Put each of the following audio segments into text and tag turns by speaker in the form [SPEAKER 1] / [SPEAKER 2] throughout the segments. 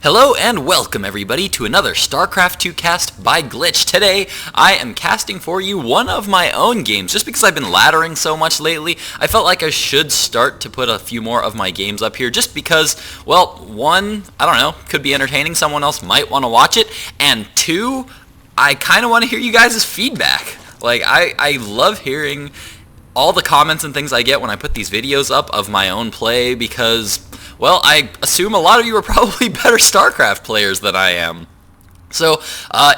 [SPEAKER 1] Hello and welcome everybody to another StarCraft 2 cast by Glitch. Today I am casting for you one of my own games. Just because I've been laddering so much lately, I felt like I should start to put a few more of my games up here just because, well, one, I don't know, could be entertaining, someone else might want to watch it, and two, I kind of want to hear you guys' feedback. Like, I love hearing all the comments and things I get when I put these videos up of my own play because, well, I assume a lot of you are probably better StarCraft players than I am. So,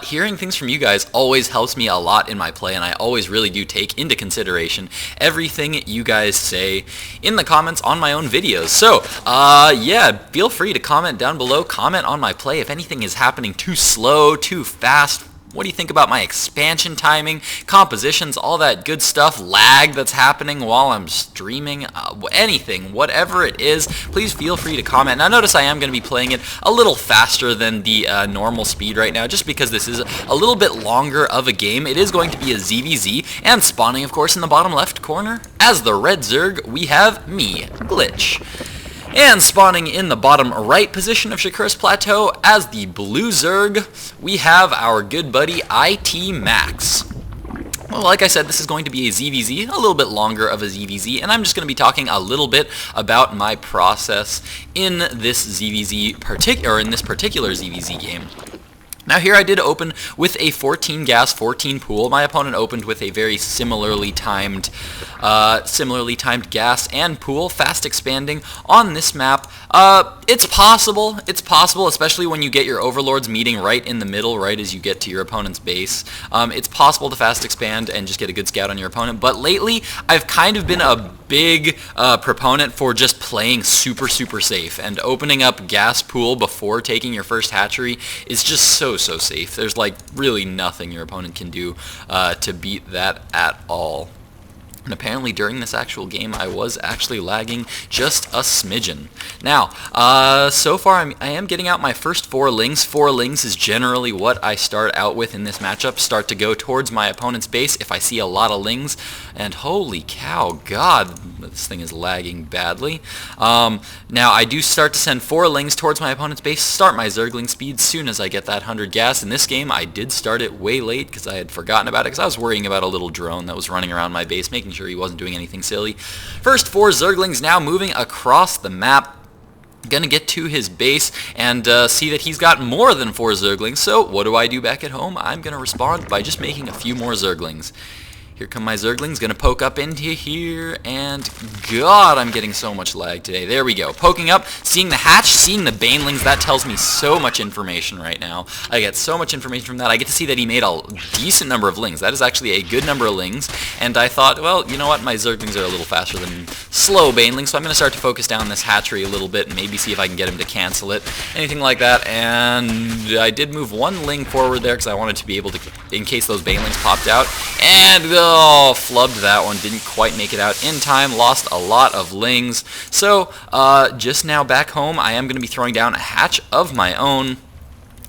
[SPEAKER 1] hearing things from you guys always helps me a lot in my play, and I always really do take into consideration everything you guys say in the comments on my own videos. So, yeah, feel free to comment down below, comment on my play if anything is happening too slow, too fast. What do you think about my expansion timing, compositions, all that good stuff, lag that's happening while I'm streaming, anything, whatever it is, please feel free to comment. Now notice I am going to be playing it a little faster than the normal speed right now, just because this is a little bit longer of a game. It is going to be a ZVZ, and spawning, of course, in the bottom left corner, as the red Zerg, we have me, Glitch. And spawning in the bottom right position of Shakuras Plateau as the blue Zerg, we have our good buddy iTmaX. Well, like I said, this is going to be a ZVZ, a little bit longer of a ZVZ, and I'm just going to be talking a little bit about my process in this ZVZ, in this particular ZVZ game. Now here I did open with a 14 gas, 14 pool. My opponent opened with a very similarly timed gas and pool, fast expanding on this map. It's possible, especially when you get your overlords meeting right in the middle, right as you get to your opponent's base. It's possible to fast expand and just get a good scout on your opponent, but lately I've kind of been a big proponent for just playing super safe, and opening up gas pool before taking your first hatchery is just so safe. There's like really nothing your opponent can do to beat that at all. And apparently during this actual game, I was actually lagging just a smidgen. Now, so far I am getting out my first 4 lings. 4 lings is generally what I start out with in this matchup. Start to go towards my opponent's base if I see a lot of lings. And holy cow, God, this thing is lagging badly. Now, I do start to send 4 lings towards my opponent's base, start my Zergling speed soon as I get that 100 gas. In this game, I did start it way late because I had forgotten about it, because I was worrying about a little drone that was running around my base, making sure he wasn't doing anything silly. First 4 Zerglings now moving across the map. Gonna get to his base and see that he's got more than 4 Zerglings. So what do I do back at home? I'm gonna respond by just making a few more Zerglings. Here come my Zerglings, gonna poke up into here, and God, I'm getting so much lag today. There we go. Poking up, seeing the hatch, seeing the banelings, that tells me so much information right now. I get so much information from that. I get to see that he made a decent number of lings. That is actually a good number of lings, and I thought, well, you know what, my Zerglings are a little faster than slow banelings, so I'm gonna start to focus down this hatchery a little bit and maybe see if I can get him to cancel it, anything like that. And I did move 1 ling forward there because I wanted to be able to, in case those banelings popped out, and oh, flubbed that one, didn't quite make it out in time, lost a lot of lings. So, just now back home, I am going to be throwing down a hatch of my own.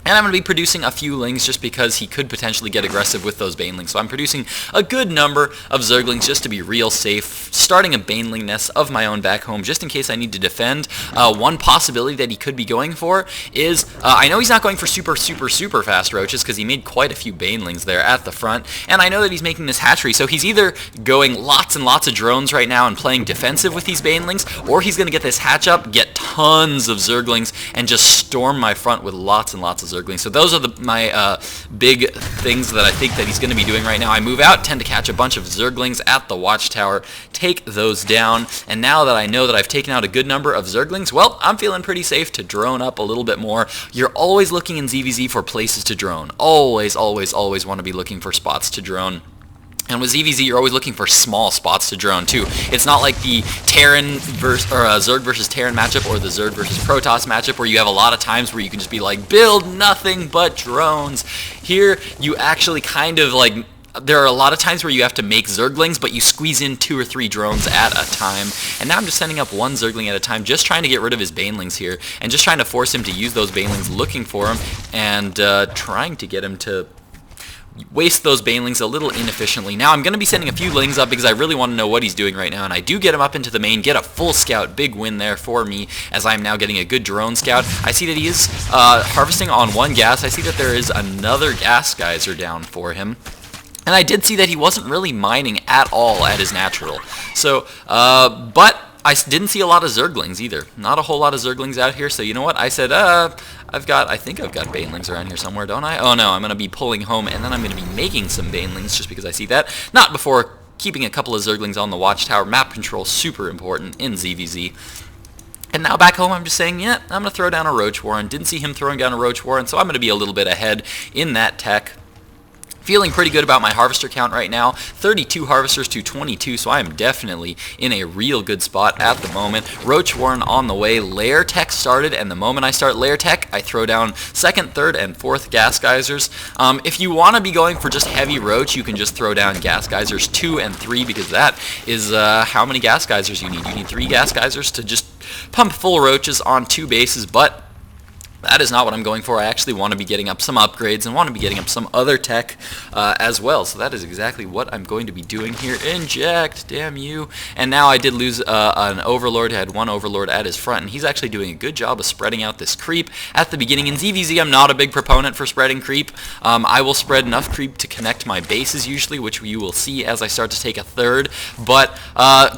[SPEAKER 1] And I'm going to be producing a few lings just because he could potentially get aggressive with those banelings. So I'm producing a good number of Zerglings just to be real safe, starting a baneling nest of my own back home just in case I need to defend. One possibility that he could be going for is, I know he's not going for super fast roaches because he made quite a few banelings there at the front. And I know that he's making this hatchery, so he's either going lots and lots of drones right now and playing defensive with these banelings, or he's going to get this hatch up, get tons of Zerglings, and just storm my front with lots and lots of Zerglings. So those are my big things that I think that he's going to be doing right now. I move out, tend to catch a bunch of Zerglings at the watchtower, take those down, and now that I know that I've taken out a good number of Zerglings, well, I'm feeling pretty safe to drone up a little bit more. You're always looking in ZVZ for places to drone. Always want to be looking for spots to drone. And with ZVZ, you're always looking for small spots to drone, too. It's not like the Terran Zerg versus Terran matchup or the Zerg versus Protoss matchup where you have a lot of times where you can just be like, build nothing but drones. Here, you actually kind of like, there are a lot of times where you have to make Zerglings, but you squeeze in 2 or 3 drones at a time. And now I'm just sending up 1 Zergling at a time, just trying to get rid of his banelings here, and just trying to force him to use those banelings, looking for him, and trying to get him to waste those banelings a little inefficiently. Now I'm going to be sending a few lings up because I really want to know what he's doing right now, and I do get him up into the main, get a full scout. Big win there for me, as I'm now getting a good drone scout. I see that he is harvesting on one gas. I see that there is another gas geyser down for him. And I did see that he wasn't really mining at all at his natural. So, but I didn't see a lot of Zerglings either. Not a whole lot of Zerglings out here, so you know what? I said, I think I've got banelings around here somewhere, don't I? Oh no, I'm going to be pulling home, and then I'm going to be making some banelings just because I see that. Not before keeping a couple of Zerglings on the watchtower. Map control, super important in ZVZ. And now back home, I'm just saying, yeah, I'm going to throw down a Roach Warren. Didn't see him throwing down a Roach Warren, so I'm going to be a little bit ahead in that tech. Feeling pretty good about my harvester count right now. 32 harvesters to 22, so I am definitely in a real good spot at the moment. Roach Warren on the way. Lair tech started, and the moment I start lair tech, I throw down second, third, and fourth gas geysers. If you want to be going for just heavy roach, you can just throw down gas geysers 2 and 3, because that is how many gas geysers you need. You need 3 gas geysers to just pump full roaches on 2 bases, but that is not what I'm going for. I actually want to be getting up some upgrades and want to be getting up some other tech as well. So that is exactly what I'm going to be doing here. Inject, damn you. And now I did lose an Overlord. I had one Overlord at his front, and he's actually doing a good job of spreading out this creep at the beginning. In ZVZ, I'm not a big proponent for spreading creep. I will spread enough creep to connect my bases usually, which you will see as I start to take a third. But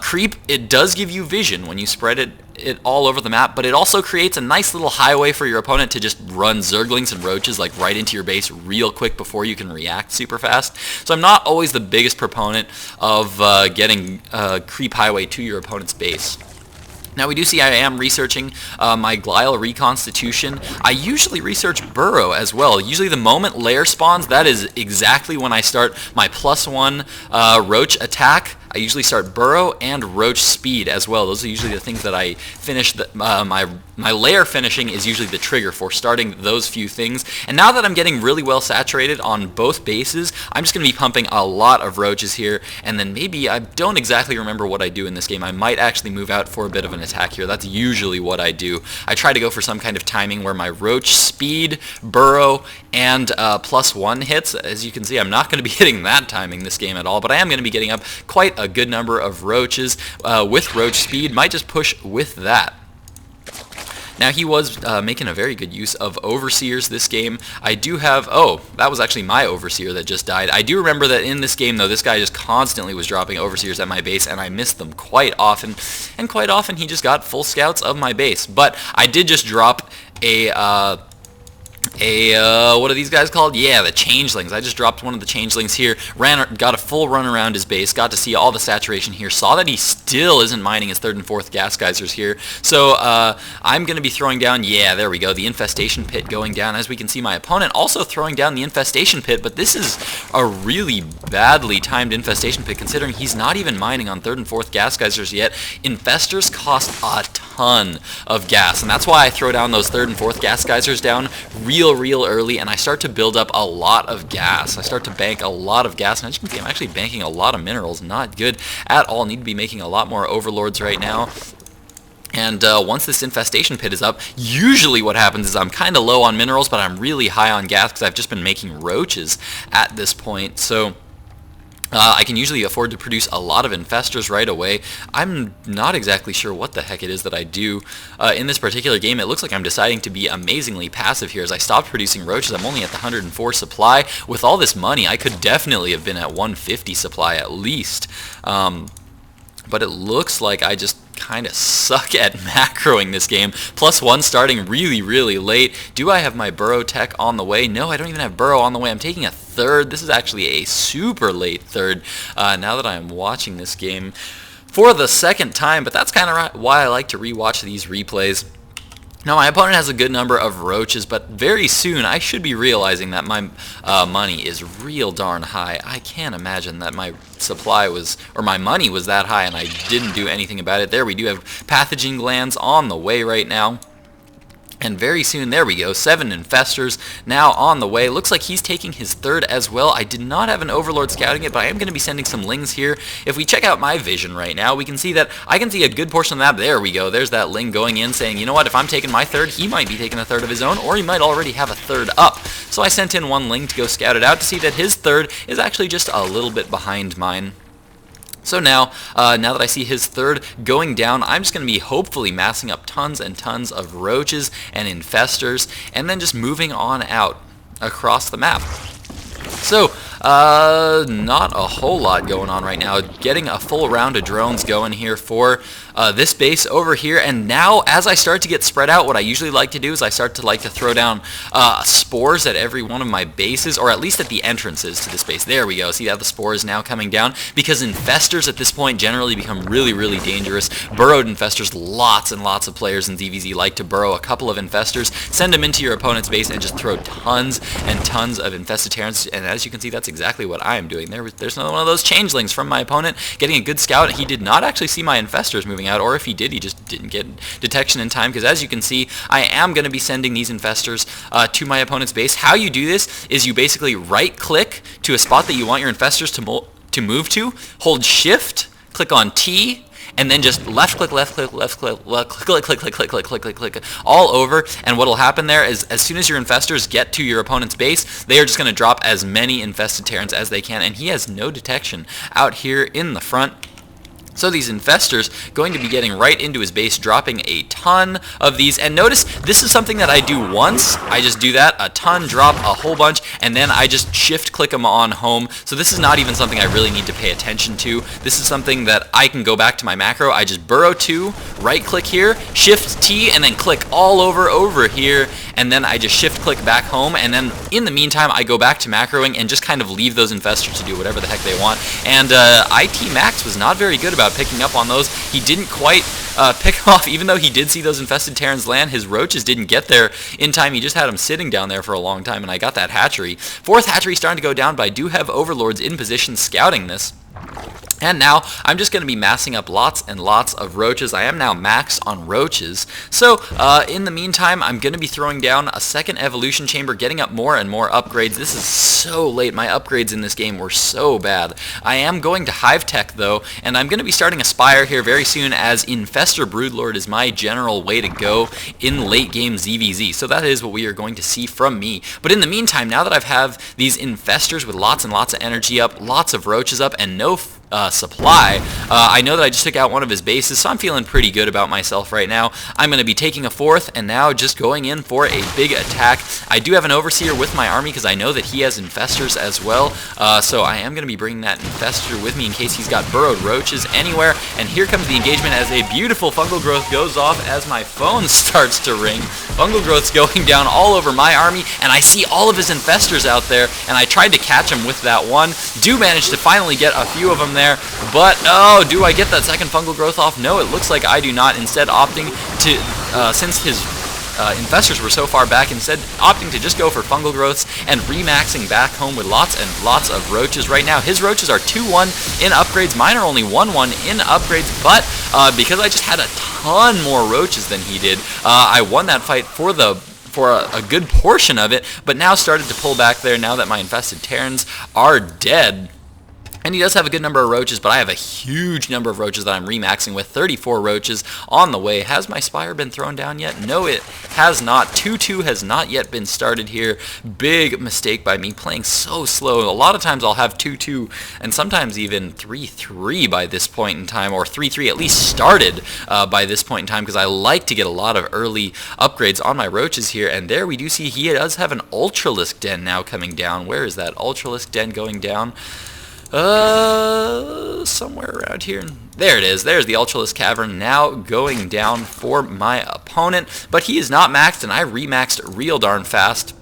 [SPEAKER 1] creep, it does give you vision when you spread it all over the map, but it also creates a nice little highway for your opponent to just run Zerglings and Roaches like right into your base real quick before you can react super fast. So I'm not always the biggest proponent of getting creep highway to your opponent's base. Now we do see I am researching my Glial reconstitution. I usually research burrow as well. Usually the moment lair spawns, that is exactly when I start my +1 roach attack. I usually start burrow and roach speed as well. Those are usually the things that I finish. My lair finishing is usually the trigger for starting those few things. And now that I'm getting really well saturated on both bases, I'm just going to be pumping a lot of roaches here. And then maybe, I don't exactly remember what I do in this game. I might actually move out for a bit of an attack here. That's usually what I do. I try to go for some kind of timing where my roach speed, burrow, and +1 hits. As you can see, I'm not going to be hitting that timing this game at all, but I am going to be getting up quite a good number of roaches with roach speed. Might just push with that. Now he was making a very good use of Overseers this game. I do have, oh, that was actually my Overseer that just died. I do remember that in this game though, this guy just constantly was dropping Overseers at my base, and I missed them quite often, and quite often he just got full scouts of my base. But I did just drop what are these guys called? Yeah, the Changelings. I just dropped one of the Changelings here, got a full run around his base, got to see all the saturation here, saw that he still isn't mining his third and fourth gas geysers here. So I'm going to be throwing down, yeah, there we go, the infestation pit going down. As we can see, my opponent also throwing down the infestation pit, but this is a really badly timed infestation pit considering he's not even mining on third and fourth gas geysers yet. Infestors cost a ton of gas, and that's why I throw down those third and fourth gas geysers down real early, and I start to build up a lot of gas. I start to bank a lot of gas, and as you can see, I'm actually banking a lot of minerals. Not good at all. Need to be making a lot more overlords right now. And once this infestation pit is up, usually what happens is I'm kind of low on minerals, but I'm really high on gas because I've just been making roaches at this point. So I can usually afford to produce a lot of infestors right away. I'm not exactly sure what the heck it is that I do in this particular game. It looks like I'm deciding to be amazingly passive here. As I stopped producing roaches, I'm only at the 104 supply. With all this money, I could definitely have been at 150 supply at least. But it looks like I just kind of suck at macroing this game. +1 starting really late. Do I have my burrow tech on the way? No, I don't even have burrow on the way. I'm taking a third. This is actually a super late third now that I'm watching this game for the second time, but that's kind of why I like to rewatch these replays. Now my opponent has a good number of roaches, but very soon I should be realizing that my money is real darn high. I can't imagine that my supply was, or my money was that high and I didn't do anything about it. There we do have pathogen glands on the way right now. And very soon, there we go, 7 infestors now on the way. Looks like he's taking his third as well. I did not have an overlord scouting it, but I am going to be sending some lings here. If we check out my vision right now, we can see that I can see a good portion of the map. There we go. There's that ling going in saying, you know what, if I'm taking my third, he might be taking a third of his own, or he might already have a third up. So so I sent in one Ling to go scout it out to see that his third is actually just a little bit behind mine. So now that I see his third going down, I'm just going to be hopefully massing up tons and tons of roaches and infestors, and then just moving on out across the map. So, not a whole lot going on right now. Getting a full round of drones going here for this base over here. And now, as I start to get spread out, what I usually like to do is I start to like to throw down spores at every one of my bases, or at least at the entrances to this base. There we go. See how the spore is now coming down? Because infestors at this point generally become really, really dangerous. Burrowed infestors, lots and lots of players in DBZ like to burrow a couple of infestors, send them into your opponent's base, and just throw tons and tons of infested Terrans. And as you can see, that's exactly what I am doing. There's another one of those changelings from my opponent getting a good scout. He did not actually see my infestors moving out, or if he did, he just didn't get detection in time, because as you can see, I am going to be sending these infestors to my opponent's base. How you do this is you basically right-click to a spot that you want your infestors to move to, hold Shift, click on T, and then just left click, click, all over. And what'll happen there is as soon as your infestors get to your opponent's base, they are just going to drop as many infested Terrans as they can, and he has no detection out here in the front. So these infestors going to be getting right into his base, dropping a ton of these. And notice, this is something that I do once. I just do that, a ton, drop a whole bunch, and then I just shift click them on home. So this is not even something I really need to pay attention to. This is something that I can go back to my macro. I just burrow to, right click here, shift T, and then click all over here. And then I just shift click back home. And then in the meantime, I go back to macroing and just kind of leave those infestors to do whatever the heck they want. And iTmaX was not very good about picking up on those. He didn't quite pick them off, even though he did see those infested Terrans land. His roaches didn't get there in time. He just had them sitting down there for a long time, and I got that hatchery. Fourth hatchery starting to go down, but I do have overlords in position scouting this. And now I'm just going to be massing up lots and lots of roaches. I am now maxed on roaches. So in the meantime, I'm going to be throwing down a second evolution chamber, getting up more and more upgrades. This is so late. My upgrades in this game were so bad. I am going to Hive Tech though, and I'm going to be starting a Spire here very soon, as Infestor Broodlord is my general way to go in late game ZVZ. So that is what we are going to see from me. But in the meantime, now that I have these infestors with lots and lots of energy up, lots of roaches up, and no supply, I know that I just took out one of his bases, so I'm feeling pretty good about myself right now. I'm going to be taking a fourth, and now just going in for a big attack. I do have an Overseer with my army, because I know that he has infestors as well, so I am going to be bringing that infestor with me in case he's got burrowed roaches anywhere. And here comes the engagement as a beautiful fungal growth goes off as my phone starts to ring. Fungal growth's going down all over my army, and I see all of his infestors out there, and I tried to catch him with that one. Do manage to finally get a few of them there, but oh, do I get that second fungal growth off? No, it looks like I do not. Instead opting to, since his infestors were so far back, instead opting to just go for fungal growths and remaxing back home with lots and lots of roaches. Right now his roaches are 2-1 in upgrades, mine are only 1-1 in upgrades, but because I just had a ton more roaches than he did, I won that fight for a good portion of it, but now started to pull back there now that my infested Terrans are dead. And he does have a good number of roaches, but I have a huge number of roaches that I'm remaxing with. 34 roaches on the way. Has my Spire been thrown down yet? No, it has not. 2-2 has not yet been started here. Big mistake by me, playing so slow. A lot of times I'll have 2-2 and sometimes even 3-3 by this point in time, or 3-3 at least started by this point in time, because I like to get a lot of early upgrades on my roaches here. And there we do see he does have an Ultralisk Den now coming down. Where is that Ultralisk Den going down? Somewhere around here. There it is. There's the Ultralisk Cavern now going down for my opponent, but he is not maxed, and I remaxed real darn fast.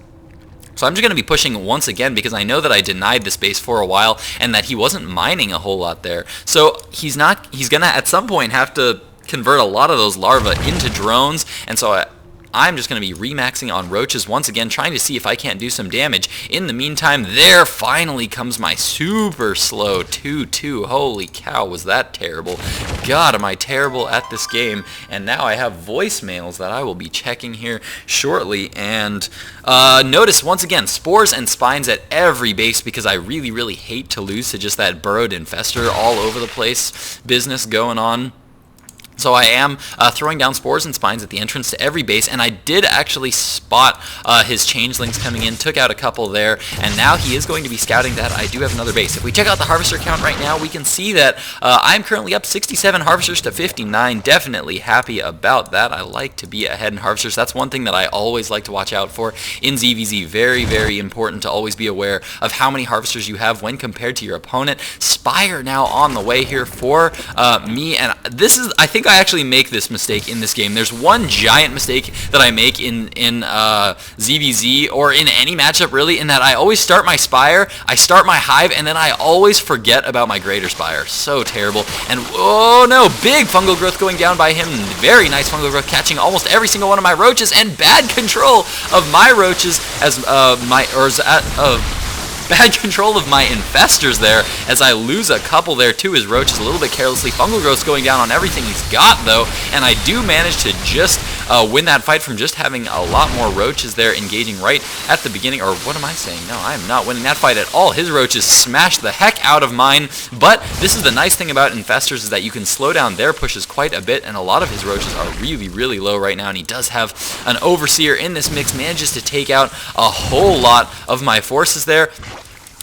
[SPEAKER 1] So I'm just going to be pushing once again, because I know that I denied this base for a while and that he wasn't mining a whole lot there. So he's going to at some point have to convert a lot of those larvae into drones, and so I'm just going to be remaxing on roaches once again, trying to see if I can't do some damage. In the meantime, there finally comes my super slow 2-2. Holy cow, was that terrible. God, am I terrible at this game. And now I have voicemails that I will be checking here shortly. And notice, once again, spores and spines at every base, because I really, really hate to lose to just that burrowed infestor all over the place business going on. So I am throwing down spores and spines at the entrance to every base, and I did actually spot his changelings coming in, took out a couple there, and now he is going to be scouting that I do have another base. If we check out the harvester count right now, we can see that I'm currently up 67 harvesters to 59. Definitely happy about that. I like to be ahead in harvesters. That's one thing that I always like to watch out for in ZVZ. Very, very important to always be aware of how many harvesters you have when compared to your opponent. Spire now on the way here for me, and this is, I think I actually make this mistake in this game. There's one giant mistake that I make in ZVZ, or in any matchup really, in that I always start my Spire, I start my Hive, and then I always forget about my Greater Spire. So terrible. And oh no, big fungal growth going down by him. Very nice fungal growth, catching almost every single one of my roaches, and bad control of my roaches as bad control of my infestors there, as I lose a couple there to his roaches a little bit carelessly. Fungal growth's going down on everything he's got though, and I do manage to just win that fight from just having a lot more roaches there engaging right at the beginning. Or what am I saying? No, I am not winning that fight at all. His roaches smashed the heck out of mine, but this is the nice thing about infestors, is that you can slow down their pushes quite a bit, and a lot of his roaches are really, really low right now, and he does have an overseer in this mix, manages to take out a whole lot of my forces there.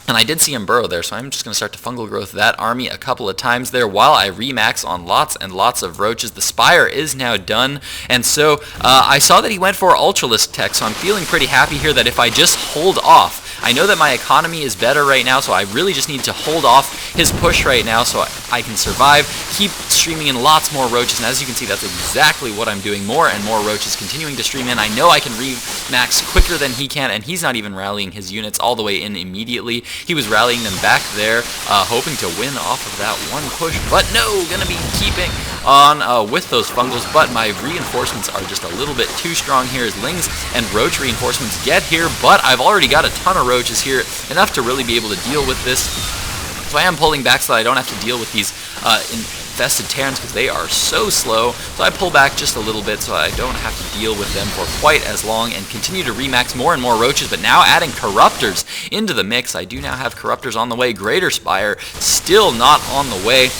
[SPEAKER 1] And I did see him burrow there, so I'm just going to start to fungal growth that army a couple of times there while I remax on lots and lots of roaches. The Spire is now done, and so I saw that he went for Ultralisk Tech, so I'm feeling pretty happy here that if I just hold off, I know that my economy is better right now, so I really just need to hold off his push right now so I can survive, keep streaming in lots more roaches, and as you can see, that's exactly what I'm doing. More and more roaches continuing to stream in. I know I can remax quicker than he can, and he's not even rallying his units all the way in immediately. He was rallying them back there, hoping to win off of that one push, but no, gonna be keeping on with those fungals, but my reinforcements are just a little bit too strong here as Lings and Roach reinforcements get here, but I've already got a ton of roaches here, enough to really be able to deal with this. So I am pulling back so that I don't have to deal with these infested Terrans, because they are so slow. So I pull back just a little bit so I don't have to deal with them for quite as long, and continue to remax more and more roaches, but now adding Corruptors into the mix. I do now have Corruptors on the way. Greater Spire still not on the way,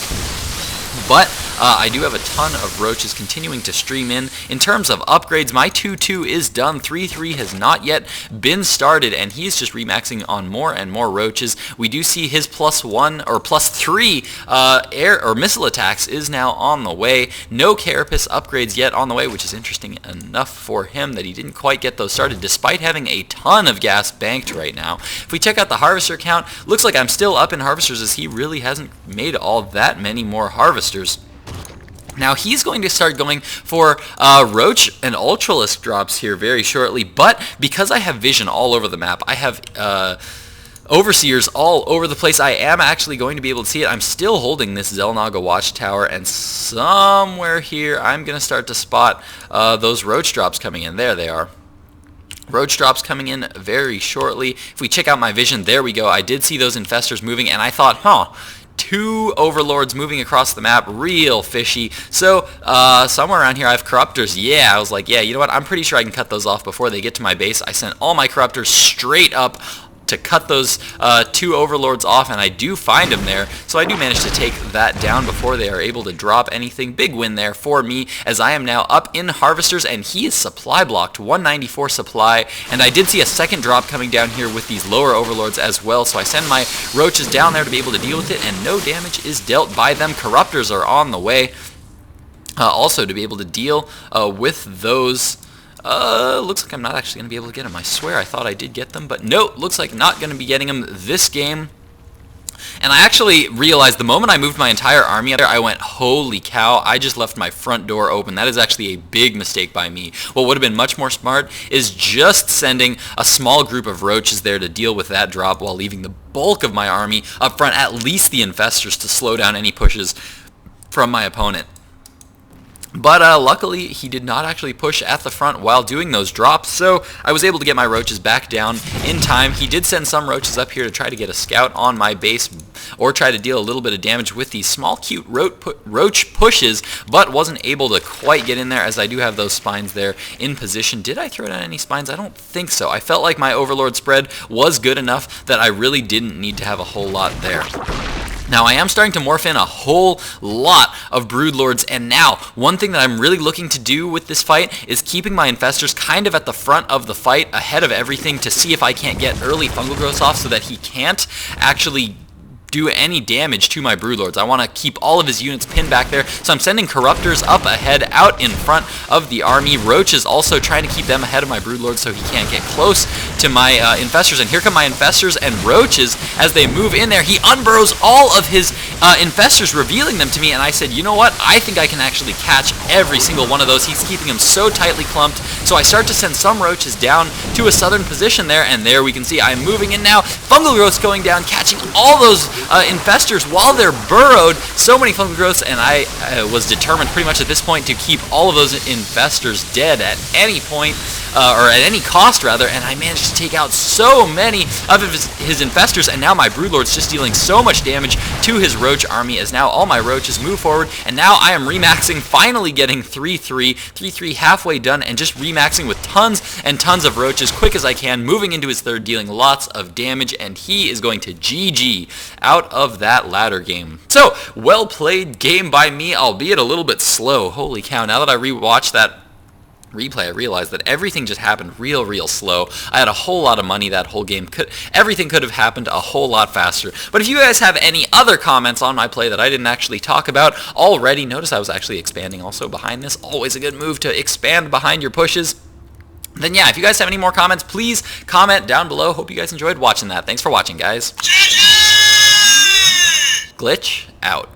[SPEAKER 1] but I do have a ton of roaches continuing to stream in. In terms of upgrades, my 2-2 is done. 3-3 has not yet been started, and he's just remaxing on more and more roaches. We do see his +1 or +3 air or missile attacks is now on the way. No Carapace upgrades yet on the way, which is interesting enough for him that he didn't quite get those started, despite having a ton of gas banked right now. If we check out the harvester count, looks like I'm still up in harvesters, as he really hasn't made all that many more harvesters. Now he's going to start going for Roach and Ultralisk drops here very shortly, but because I have vision all over the map, I have Overseers all over the place, I am actually going to be able to see it. I'm still holding this Xel'Naga Watchtower, and somewhere here I'm going to start to spot those Roach drops coming in. There they are. Roach drops coming in very shortly. If we check out my vision, there we go. I did see those infestors moving, and I thought, two overlords moving across the map, real fishy. So somewhere around here I have Corruptors. Yeah, I was like, yeah, you know what, I'm pretty sure I can cut those off before they get to my base. I sent all my Corruptors straight up to cut those two overlords off, and I do find them there, so I do manage to take that down before they are able to drop anything. Big win there for me, as I am now up in harvesters, and he is supply blocked, 194 supply, and I did see a second drop coming down here with these lower overlords as well, so I send my roaches down there to be able to deal with it, and no damage is dealt by them. Corruptors are on the way also to be able to deal with those. Looks like I'm not actually going to be able to get them. I swear I thought I did get them, but no, looks like not going to be getting them this game. And I actually realized the moment I moved my entire army up there, I went, holy cow, I just left my front door open. That is actually a big mistake by me. What would have been much more smart is just sending a small group of roaches there to deal with that drop while leaving the bulk of my army up front, at least the infestors, to slow down any pushes from my opponent. But luckily, he did not actually push at the front while doing those drops, so I was able to get my roaches back down in time. He did send some roaches up here to try to get a scout on my base, or try to deal a little bit of damage with these small, cute roach pushes, but wasn't able to quite get in there, as I do have those spines there in position. Did I throw down any spines? I don't think so. I felt like my overlord spread was good enough that I really didn't need to have a whole lot there. Now I am starting to morph in a whole lot of Broodlords, and now one thing that I'm really looking to do with this fight is keeping my Infestors kind of at the front of the fight, ahead of everything, to see if I can't get early Fungal Growths off so that he can't actually do any damage to my Broodlords. I want to keep all of his units pinned back there, so I'm sending Corruptors up ahead, out in front of the army. Roach is also trying to keep them ahead of my Broodlords so he can't get close to my Infestors, and here come my Infestors and Roaches as they move in there. He unburrows all of his Infestors, revealing them to me, and I said, you know what, I think I can actually catch every single one of those. He's keeping them so tightly clumped, so I start to send some Roaches down to a southern position there, and there we can see I'm moving in now. Fungal Growths going down, catching all those Infestors while they're burrowed. So many Fungal Growths, and I was determined pretty much at this point to keep all of those Infestors dead at any point, or at any cost rather, and I managed to take out so many of his Infestors, and now my Broodlord's just dealing so much damage to his Roach army as now all my Roaches move forward, and now I am remaxing, finally getting 3-3 halfway done, and just remaxing with tons and tons of Roaches, quick as I can, moving into his third, dealing lots of damage, and he is going to GG out of that ladder game. So, well played game by me, albeit a little bit slow. Holy cow, now that I rewatched that replay, I realized that everything just happened real slow. I had a whole lot of money that whole game. Everything could have happened a whole lot faster. But if you guys have any other comments on my play that I didn't actually talk about already, notice I was actually expanding also behind this. Always a good move to expand behind your pushes. Then yeah, if you guys have any more comments, please comment down below. Hope you guys enjoyed watching that. Thanks for watching, guys. Glitch out.